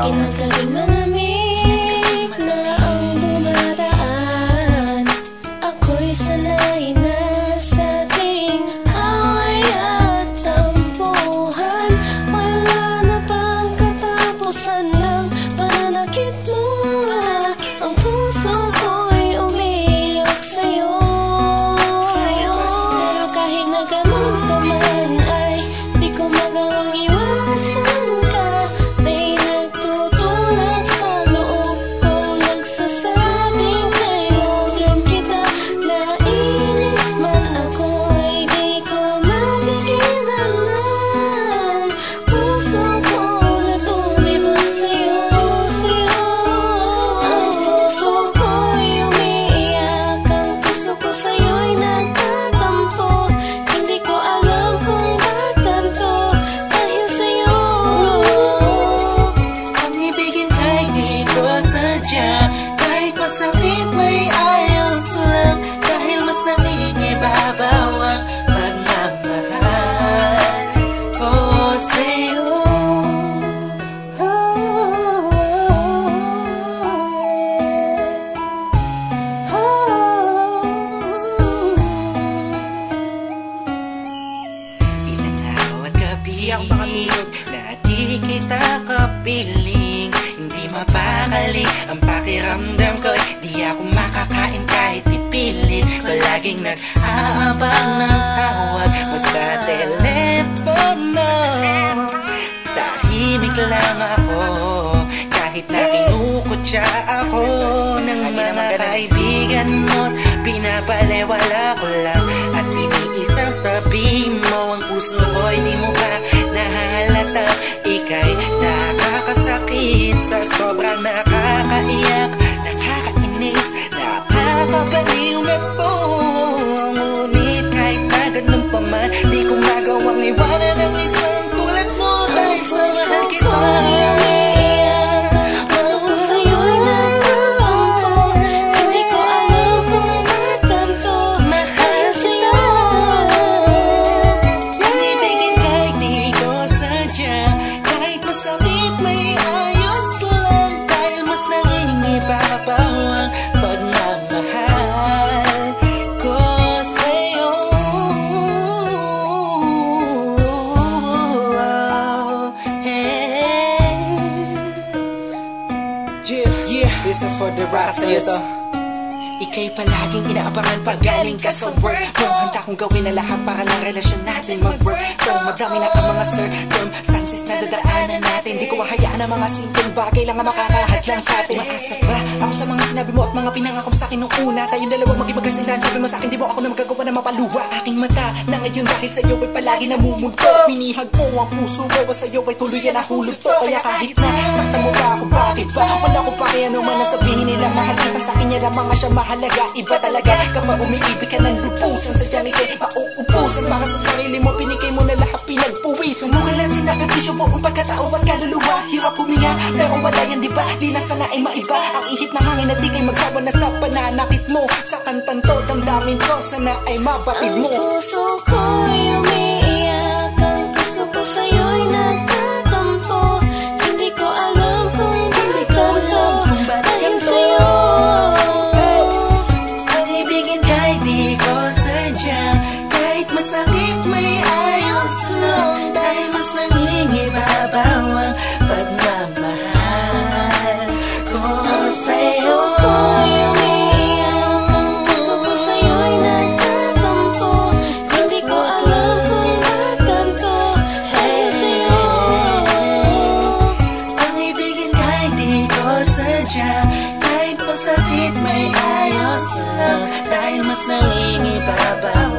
Ilang gabing malamig na ang dumadaan. Ako'y sanay na sa ating away at tampuhan. Wala na bang katapusan ng pananakit mo? Ang puso ko'y umiiyak sa'yo. Pero kahit na ganun pa man ay di ko magawang iwasan ka. May nagtutulak sa loob kong nagsasabing kailangan kita. Nainis man ako ay di ko mapigilan na puso ko na tumibok sa'yo, sa'yo. Ang puso ko'y umiiyak, ang puso ko sa'yo'y nagtatampo. Hindi ko alam kung ba't ganito dahil sa'yo. Ang ibigin kahit di ko sadya, kahit masakit may ayos lang, dahil mas nangingibabaw ang pagmamahal ko sa'yo. Ilang araw at gabi na di kita kapiling, hindi mapakali ang pakiramdam ko. Di ako makakain kahit ipilit ko, laging nag-aabang ng tawag mo sa telepono. Tahimik lang ako kahit na kinukutya ako ng mga kaibigan mo. Pinapalewala ko lang at iniisang tabi mo. Ang puso ko'y di mo pa nahalata. Ika'y nakakasakit sa sobrang nakakaiyak, nakakainis, nakakabaliw na to. Ngunit kahit na ganun pa man, di ko magawang iwanan ang isang tulad mo. Dahil sa mahal kita, puso ko sa'yo'y nagtatampo. Hindi ko alam kung ba't ganito dahil sa'yo. ang ibigin kahit di ko sadya, kahit masakit may ayos lang, dahil mas nangingibabaw ang pagmamahal ko sa'yo. Yeah, listen for the rap sa'yo to. Ika'y palaging inaabangan pag galing ka sa work mo. Handa kong gawin ang lahat para lang relasyon natin mag-work. Madami na ang mga circumstances na dadaanan natin. Di ko mahayaan ang mga simpleng bagay lang ang makakahadlang sa atin. Maasa ba ako sa mga sinabi mo at mga pinangako mo sa akin nung una? Tayong dalawang maging magkasindahan. Sabi mo sa akin di mo ako na magagawa na mapaluwa. Aking mata na ngayon dahil sa'yo ay palagi namumulto. Pinihag mo ang puso ko, sa'yo ay tuluyan na hulog to. Kaya kahit na sakta mo ba ako, bakit ba? Wala ko pa kaya naman ang sabihin nila. Mahal kita sa akin yan ang mga siya mahalaga. Iba talaga kapag umiibig ka ng lupusan, sadyang ika'y mauubusan. Para sa sarili mo, pinigay mo na lahat, pinagpuwisan mo. Kalan sinakripisyo buong pagkatao at kaluluwa. Hirap huminga, pero wala yan diba? Di na sana ay maiba ang ihip ng hangin at di kay magsawa na sa pananakit mo. Sa kantang to, damdamin ko, sana ay mabatid mo. Ang puso ko'y umiiyak, ang puso ko sa'yo'y nagtatampo. Hindi ko alam kung ba't ganito dahil sa'yo. Ang ibigin kahit di ko sadya, kahit masakit may ayos lang, dahil mas nangingibabaw ang pagmamahal ko sa'yo. Puso ko'y umiiyak, ang puso ko sa'yo'y nagtatampo. Hindi ko alam kung ba't ganito dahil sa'yo. Ang ibigin kahit di ko sadya, kahit masakit may ayos lang, dahil mas nangingibabaw